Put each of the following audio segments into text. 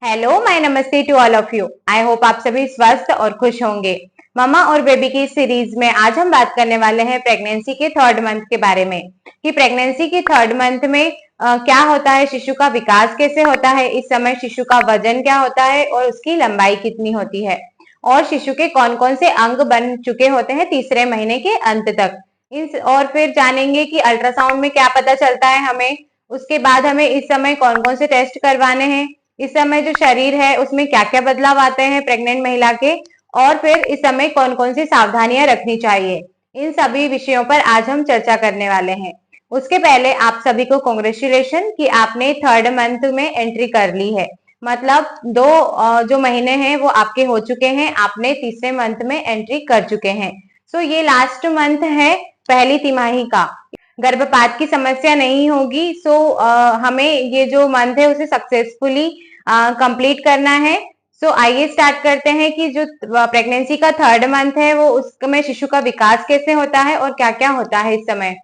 Hello my namaste to all of you. I hope आप सभी स्वस्थ और खुश होंगे। मम्मा और बेबी की सीरीज में आज हम बात करने वाले हैं प्रेगनेंसी के थर्ड मंथ के बारे में कि प्रेगनेंसी के थर्ड मंथ में क्या होता है, शिशु का विकास कैसे होता है, इस समय शिशु का वजन क्या होता है और उसकी लंबाई कितनी होती है और शिशु के कौन कौन से अंग बन चुके होते हैं तीसरे महीने के अंत तक। और फिर जानेंगे कि अल्ट्रासाउंड में क्या पता चलता है हमें, उसके बाद हमें इस समय कौन कौन से टेस्ट करवाने हैं, इस समय जो शरीर है उसमें क्या क्या बदलाव आते हैं प्रेग्नेंट महिला के, और फिर इस समय कौन कौन सी सावधानियां रखनी चाहिए, इन सभी विषयों पर आज हम चर्चा करने वाले हैं। उसके पहले आप सभी को कॉन्ग्रेचुलेशन कि आपने थर्ड मंथ में एंट्री कर ली है। मतलब दो जो महीने हैं वो आपके हो चुके हैं, आपने तीसरे मंथ में एंट्री कर चुके हैं। सो ये लास्ट मंथ है पहली तिमाही का। गर्भपात की समस्या नहीं होगी। सो हमें ये जो मंथ है उसे सक्सेसफुली कंप्लीट करना है। सो आइए स्टार्ट करते हैं कि जो प्रेगनेंसी का थर्ड मंथ है वो उसमें शिशु का विकास कैसे होता है और क्या क्या होता है इस समय।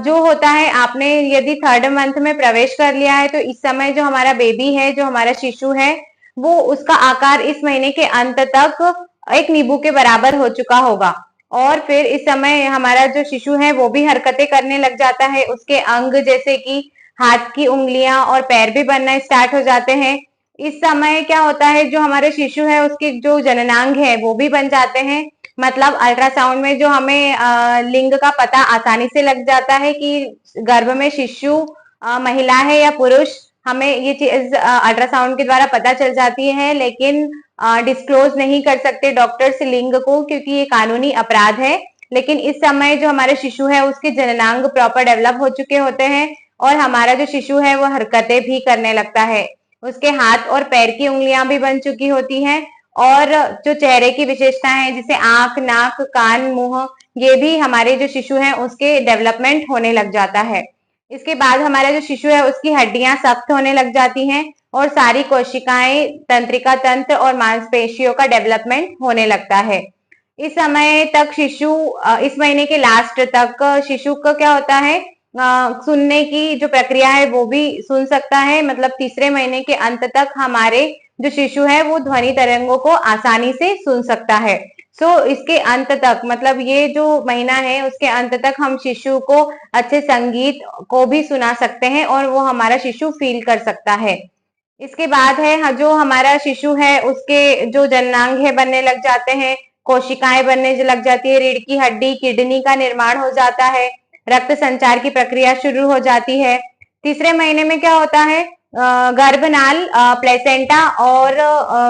जो होता है, आपने यदि थर्ड मंथ में प्रवेश कर लिया है तो इस समय जो हमारा बेबी है, जो हमारा शिशु है, वो उसका आकार इस महीने के अंत तक एक नींबू के बराबर हो चुका होगा। और फिर इस समय हमारा जो शिशु है वो भी हरकतें करने लग जाता है, उसके अंग जैसे कि हाथ की उंगलियां और पैर भी बनना स्टार्ट हो जाते हैं। इस समय क्या होता है, जो हमारे शिशु है उसके जो जननांग है वो भी बन जाते हैं। मतलब अल्ट्रासाउंड में जो हमें लिंग का पता आसानी से लग जाता है कि गर्भ में शिशु महिला है या पुरुष, हमें ये चीज अल्ट्रासाउंड के द्वारा पता चल जाती है। लेकिन डिस्क्लोज नहीं कर सकते डॉक्टर्स लिंग को, क्योंकि ये कानूनी अपराध है। लेकिन इस समय जो हमारे शिशु है उसके जननांग प्रॉपर डेवलप हो चुके होते हैं और हमारा जो शिशु है वो हरकतें भी करने लगता है। उसके हाथ और पैर की उंगलियां भी बन चुकी होती हैं और जो चेहरे की विशेषताएं हैं जैसे आंख, नाक, कान, मुंह, ये भी हमारे जो शिशु है उसके डेवलपमेंट होने लग जाता है। इसके बाद हमारा जो शिशु है उसकी हड्डियां सख्त होने लग जाती हैं और सारी कोशिकाएं, तंत्रिका तंत्र और मांसपेशियों का डेवलपमेंट होने लगता है। इस समय तक शिशु इस महीने के लास्ट तक शिशु का क्या होता है, सुनने की जो प्रक्रिया है वो भी सुन सकता है। मतलब तीसरे महीने के अंत तक हमारे जो शिशु है वो ध्वनि तरंगों को आसानी से सुन सकता है। इसके अंत तक, मतलब ये जो महीना है उसके अंत तक हम शिशु को अच्छे संगीत को भी सुना सकते हैं और वो हमारा शिशु फील कर सकता है। इसके बाद है जो हमारा शिशु है उसके जो जननांग है बनने लग जाते हैं, कोशिकाएं बनने लग जाती है, रीढ़ की हड्डी, किडनी का निर्माण हो जाता है, रक्त संचार की प्रक्रिया शुरू हो जाती है। तीसरे महीने में क्या होता है, गर्भनाल, प्लेसेंटा और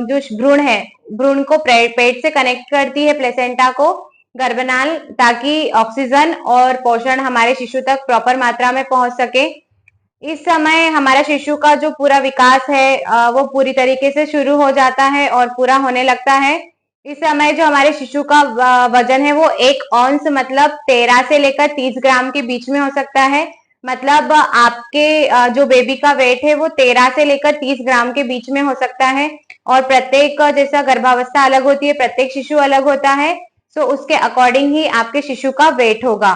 जो भ्रूण है, भ्रूण को पेट से कनेक्ट करती है प्लेसेंटा को गर्भनाल, ताकि ऑक्सीजन और पोषण हमारे शिशु तक प्रॉपर मात्रा में पहुंच सके। इस समय हमारा शिशु का जो पूरा विकास है वो पूरी तरीके से शुरू हो जाता है और पूरा होने लगता है। इस समय जो हमारे शिशु का वजन है वो 1 औंस, मतलब 13 से लेकर 30 ग्राम के बीच में हो सकता है। मतलब आपके जो बेबी का वेट है वो 13 से लेकर 30 ग्राम के बीच में हो सकता है। और प्रत्येक जैसा गर्भावस्था अलग होती है, प्रत्येक शिशु अलग होता है। उसके अकॉर्डिंग ही आपके शिशु का वेट होगा।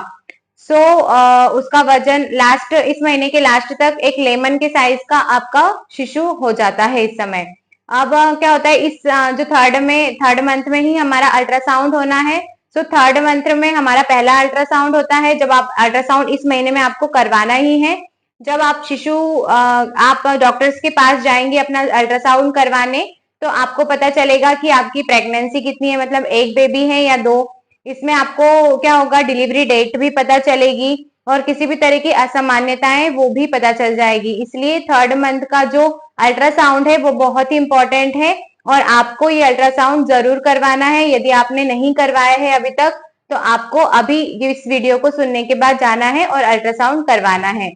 उसका वजन लास्ट, इस महीने के लास्ट तक एक लेमन के साइज का आपका शिशु हो जाता है इस समय। अब क्या होता है, इस जो थर्ड मंथ में ही हमारा अल्ट्रासाउंड होना है। थर्ड मंथ में हमारा पहला अल्ट्रासाउंड होता है। जब आप अल्ट्रासाउंड इस महीने में आपको करवाना ही है, जब आप शिशु आप डॉक्टर्स के पास जाएंगे अपना अल्ट्रासाउंड करवाने, तो आपको पता चलेगा कि आपकी प्रेगनेंसी कितनी है, मतलब एक बेबी है या दो। इसमें आपको क्या होगा, डिलीवरी डेट भी पता चलेगी और किसी भी तरह की असामान्यताएं वो भी पता चल जाएगी। इसलिए थर्ड मंथ का जो अल्ट्रासाउंड है वो बहुत ही इंपॉर्टेंट है और आपको ये अल्ट्रासाउंड जरूर करवाना है। यदि आपने नहीं करवाया है अभी तक तो आपको अभी इस वीडियो को सुनने के बाद जाना है और अल्ट्रासाउंड करवाना है।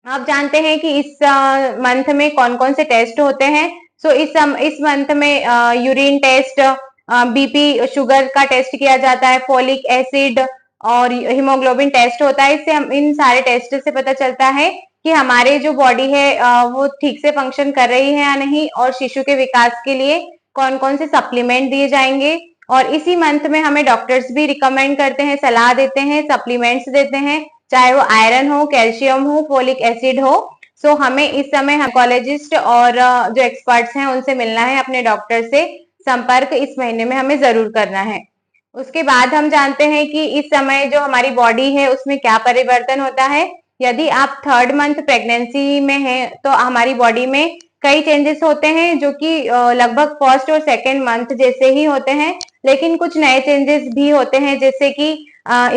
आप जानते हैं कि इस मंथ में कौन कौन से टेस्ट होते हैं। इस मंथ में यूरिन टेस्ट, बीपी शुगर का टेस्ट किया जाता है, फोलिक एसिड और हीमोग्लोबिन टेस्ट होता है। इससे हम इन सारे टेस्ट से पता चलता है कि हमारे जो बॉडी है वो ठीक से फंक्शन कर रही है या नहीं, और शिशु के विकास के लिए कौन कौन से सप्लीमेंट दिए जाएंगे। और इसी मंथ में हमें डॉक्टर्स भी रिकमेंड करते हैं, सलाह देते हैं, सप्लीमेंट्स देते हैं, चाहे वो आयरन हो, कैल्शियम हो, फोलिक एसिड हो। सो हमें इस समय गायनेकोलॉजिस्ट और जो एक्सपर्ट्स हैं उनसे मिलना है, अपने डॉक्टर से संपर्क इस महीने में हमें जरूर करना है। उसके बाद हम जानते हैं कि इस समय जो हमारी बॉडी है उसमें क्या परिवर्तन होता है। यदि आप 3rd मंथ प्रेगनेंसी में हैं तो हमारी बॉडी में कई चेंजेस होते हैं जो कि लगभग 1st और 2nd मंथ जैसे ही होते हैं, लेकिन कुछ नए चेंजेस भी होते हैं, जैसे कि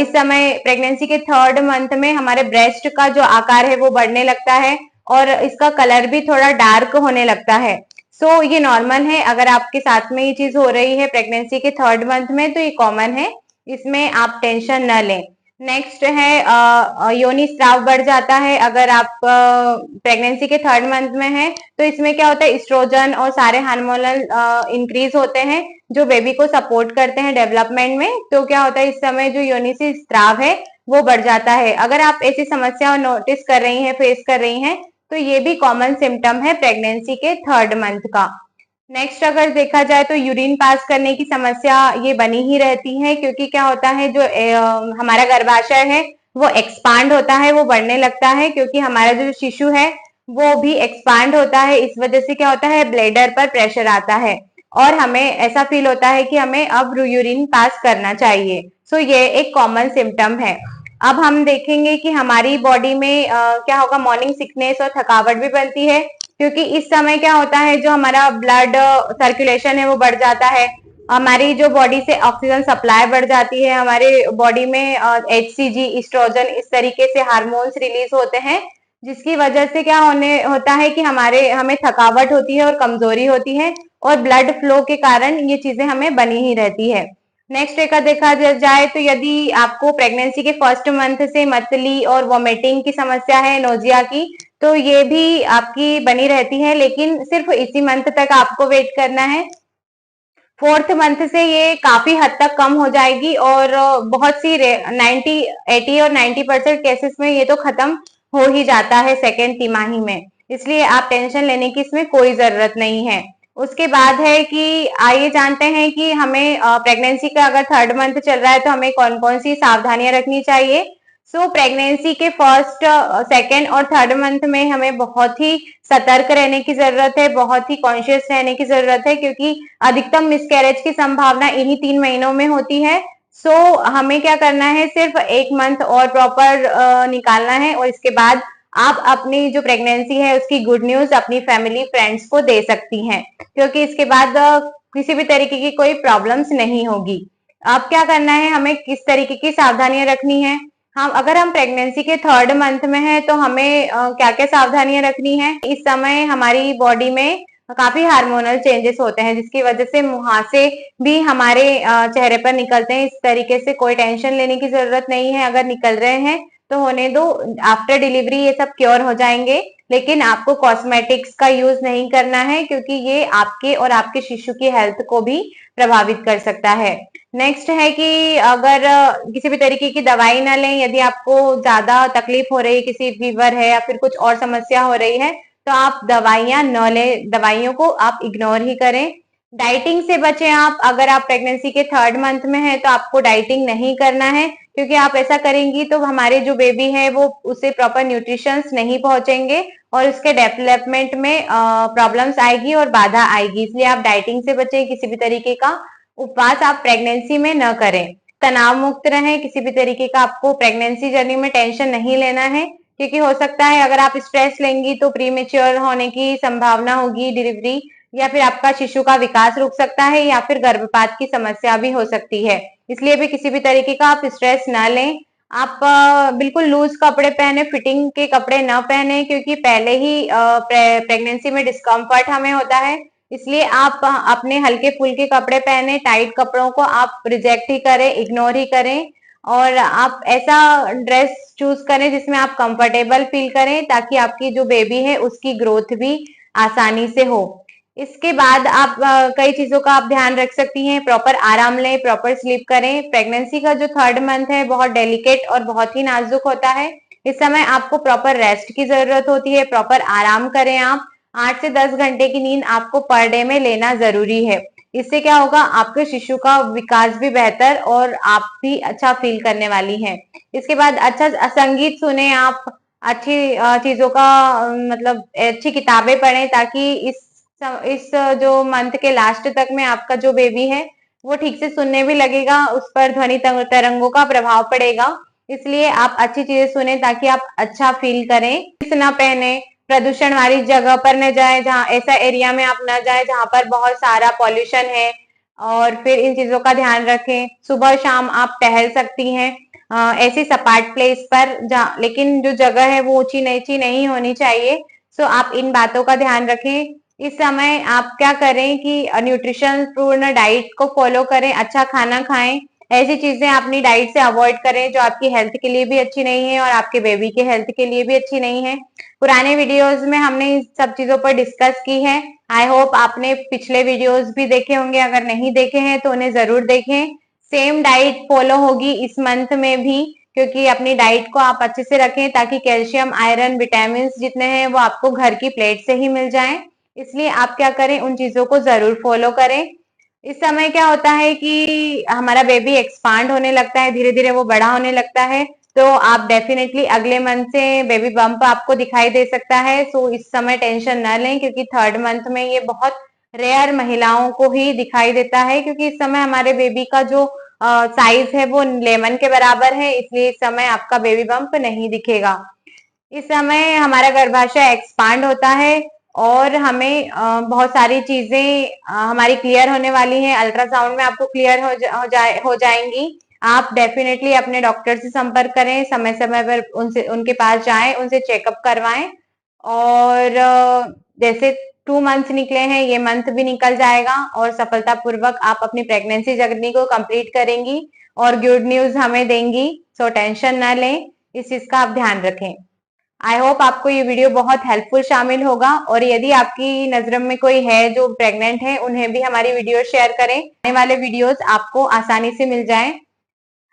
इस समय प्रेगनेंसी के 3rd मंथ में हमारे ब्रेस्ट का जो आकार है वो बढ़ने लगता है और इसका कलर भी थोड़ा डार्क होने लगता है। सो ये नॉर्मल है, अगर आपके साथ में ये चीज हो रही है प्रेगनेंसी के 3rd मंथ में तो ये कॉमन है, इसमें आप टेंशन न लें। नेक्स्ट है योनि स्राव बढ़ जाता है अगर आप प्रेगनेंसी के 3rd मंथ में हैं, तो इसमें क्या होता है, एस्ट्रोजन और सारे हार्मोनल इंक्रीज होते हैं जो बेबी को सपोर्ट करते हैं डेवलपमेंट में। तो क्या होता है, इस समय जो योनि से स्राव है वो बढ़ जाता है। अगर आप ऐसी समस्या नोटिस कर रही हैं, फेस कर रही हैं, तो ये भी कॉमन सिम्टम है प्रेगनेंसी के 3rd मंथ का। नेक्स्ट अगर देखा जाए तो यूरिन पास करने की समस्या ये बनी ही रहती है, क्योंकि क्या होता है, जो हमारा गर्भाशय है वो एक्सपांड होता है, वो बढ़ने लगता है, क्योंकि हमारा जो शिशु है वो भी एक्सपांड होता है। इस वजह से क्या होता है, ब्लैडर पर प्रेशर आता है और हमें ऐसा फील होता है कि हमें अब यूरिन पास करना चाहिए। सो ये एक कॉमन सिम्टम है। अब हम देखेंगे कि हमारी बॉडी में क्या होगा, मॉर्निंग सिकनेस और थकावट भी बनती है, क्योंकि इस समय क्या होता है, जो हमारा ब्लड सर्कुलेशन है वो बढ़ जाता है, हमारी जो बॉडी से ऑक्सीजन सप्लाई बढ़ जाती है, हमारे बॉडी में HCG, एस्ट्रोजन, इस तरीके से हार्मोन्स रिलीज होते हैं, जिसकी वजह से क्या होता है कि हमें थकावट होती है और कमजोरी होती है, और ब्लड फ्लो के कारण ये चीजें हमें बनी ही रहती है। नेक्स्ट एक देखा जाए तो यदि आपको प्रेगनेंसी के 1st मंथ से मतली और वॉमिटिंग की समस्या है, नोजिया की, तो ये भी आपकी बनी रहती है, लेकिन सिर्फ इसी मंथ तक आपको वेट करना है। 4th मंथ से ये काफी हद तक कम हो जाएगी और बहुत सी 80 और 90% केसेस में ये तो खत्म हो ही जाता है 2nd तिमाही में, इसलिए आप टेंशन लेने की इसमें कोई जरूरत नहीं है। उसके बाद है कि आइए जानते हैं कि हमें प्रेगनेंसी का अगर 3rd मंथ चल रहा है तो हमें कौन कौन सी सावधानियां रखनी चाहिए। सो प्रेगनेंसी के 1st, 2nd और 3rd मंथ में हमें बहुत ही सतर्क रहने की जरूरत है, बहुत ही कॉन्शियस रहने की जरूरत है, क्योंकि अधिकतम मिसकैरेज की संभावना इन्हीं 3 महीनों में होती है। सो हमें क्या करना है, सिर्फ 1 मंथ और प्रॉपर निकालना है, और इसके बाद आप अपनी जो प्रेगनेंसी है उसकी गुड न्यूज अपनी फैमिली फ्रेंड्स को दे सकती हैं, क्योंकि इसके बाद किसी भी तरीके की कोई प्रॉब्लम्स नहीं होगी। अब क्या करना है, हमें किस तरीके की सावधानियां रखनी है। अगर हम प्रेगनेंसी के 3rd मंथ में हैं तो हमें क्या क्या सावधानियां रखनी है। इस समय हमारी बॉडी में काफी हार्मोनल चेंजेस होते हैं, जिसकी वजह से मुहासे भी हमारे चेहरे पर निकलते हैं। इस तरीके से कोई टेंशन लेने की जरूरत नहीं है, अगर निकल रहे हैं तो होने दो, आफ्टर डिलीवरी ये सब क्योर हो जाएंगे। लेकिन आपको कॉस्मेटिक्स का यूज नहीं करना है, क्योंकि ये आपके और आपके शिशु की हेल्थ को भी प्रभावित कर सकता है। नेक्स्ट है कि अगर किसी भी तरीके की दवाई ना लें, यदि आपको ज्यादा तकलीफ हो रही है, किसी फीवर है या फिर कुछ और समस्या हो रही है, तो आप दवाइयां न लें, दवाइयों को आप इग्नोर ही करें। डाइटिंग से बचें आप, अगर आप प्रेगनेंसी के 3rd मंथ में हैं तो आपको डाइटिंग नहीं करना है, क्योंकि आप ऐसा करेंगी तो हमारे जो बेबी है वो उसे प्रॉपर न्यूट्रिशंस नहीं पहुंचेंगे और उसके डेवलपमेंट में प्रॉब्लम्स आएगी और बाधा आएगी। इसलिए आप डाइटिंग से बचें, किसी भी तरीके का उपवास आप प्रेगनेंसी में न करें। तनाव मुक्त रहें, किसी भी तरीके का आपको प्रेगनेंसी जर्नी में टेंशन नहीं लेना है, क्योंकि हो सकता है अगर आप स्ट्रेस लेंगी तो प्रीमेच्योर होने की संभावना होगी डिलीवरी, या फिर आपका शिशु का विकास रुक सकता है, या फिर गर्भपात की समस्या भी हो सकती है। इसलिए भी किसी भी तरीके का आप स्ट्रेस ना लें। आप बिल्कुल लूज कपड़े पहने, फिटिंग के कपड़े ना पहने, क्योंकि पहले ही प्रेगनेंसी में डिस्कम्फर्ट हमें होता है। इसलिए आप अपने हल्के फुल्के कपड़े पहने, टाइट कपड़ों को आप रिजेक्ट ही करें, इग्नोर ही करें, और आप ऐसा ड्रेस चूज करें जिसमें आप कंफर्टेबल फील करें, ताकि आपकी जो बेबी है उसकी ग्रोथ भी आसानी से हो। इसके बाद आप कई चीजों का आप ध्यान रख सकती हैं। प्रॉपर आराम लें, प्रॉपर स्लीप करें। प्रेगनेंसी का जो 3rd मंथ है बहुत डेलिकेट और बहुत ही नाजुक होता है। इस समय आपको प्रॉपर रेस्ट की जरूरत होती है, प्रॉपर आराम करें आप। 8 से 10 घंटे की नींद आपको पर डे में लेना जरूरी है। इससे क्या होगा, आपके शिशु का विकास भी बेहतर और आप भी अच्छा फील करने वाली हैं। इसके बाद अच्छा संगीत सुने आप, अच्छी चीजों का मतलब अच्छी किताबें पढ़ें, ताकि इस जो मंथ के लास्ट तक में आपका जो बेबी है वो ठीक से सुनने भी लगेगा, उस पर ध्वनि तरंगों का प्रभाव पड़ेगा। इसलिए आप अच्छी चीजें सुने ताकि आप अच्छा फील करें। ना पहने, प्रदूषण वाली जगह पर न जाए, जहाँ ऐसा एरिया में आप न जाए जहाँ पर बहुत सारा पॉल्यूशन है। और फिर इन चीजों का ध्यान रखें। सुबह शाम आप टहल सकती हैं ऐसी सपाट प्लेस पर, जहाँ लेकिन जो जगह है वो ऊंची नीची नहीं होनी चाहिए। सो आप इन बातों का ध्यान रखें। इस समय आप क्या करें कि न्यूट्रिशन पूर्ण डाइट को फॉलो करें, अच्छा खाना खाएं। ऐसी चीजें अपनी डाइट से अवॉइड करें जो आपकी हेल्थ के लिए भी अच्छी नहीं है और आपके बेबी के हेल्थ के लिए भी अच्छी नहीं है। पुराने वीडियोस में हमने इस सब चीजों पर डिस्कस की है। आई होप आपने पिछले वीडियोस भी देखे होंगे, अगर नहीं देखे हैं तो उन्हें जरूर देखें। सेम डाइट फॉलो होगी इस मंथ में भी, क्योंकि अपनी डाइट को आप अच्छे से रखें ताकि कैल्शियम, आयरन, विटामिन जितने हैं वो आपको घर की प्लेट से ही मिल जाएं। इसलिए आप क्या करें, उन चीजों को जरूर फॉलो करें। इस समय क्या होता है कि हमारा बेबी एक्सपांड होने लगता है, धीरे धीरे वो बड़ा होने लगता है। तो आप डेफिनेटली अगले मंथ से बेबी बम्प आपको दिखाई दे सकता है। सो इस समय टेंशन न लें, क्योंकि थर्ड मंथ में ये बहुत रेयर महिलाओं को ही दिखाई देता है, क्योंकि इस समय हमारे बेबी का जो साइज है वो लेमन के बराबर है। इसलिए इस समय आपका बेबी बम्प नहीं दिखेगा। इस समय हमारा गर्भाशय एक्सपांड होता है और हमें बहुत सारी चीजें हमारी क्लियर होने वाली हैं। अल्ट्रासाउंड में आपको क्लियर हो जाएंगी। आप डेफिनेटली अपने डॉक्टर से संपर्क करें, समय समय पर उनके पास जाएं, उनसे चेकअप करवाएं। और जैसे 2 मंथ निकले हैं, ये मंथ भी निकल जाएगा और सफलतापूर्वक आप अपनी प्रेगनेंसी जर्नी को कंप्लीट करेंगी और गुड न्यूज हमें देंगी। सो टेंशन ना लें, इस चीज का आप ध्यान रखें। आई होप आपको ये वीडियो बहुत हेल्पफुल शामिल होगा, और यदि आपकी नजर में कोई है जो प्रेग्नेंट है, उन्हें भी हमारी वीडियो शेयर करें, आने वाले वीडियोस आपको आसानी से मिल जाएं।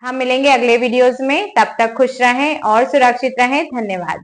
हम मिलेंगे अगले वीडियोस में, तब तक खुश रहें और सुरक्षित रहें। धन्यवाद।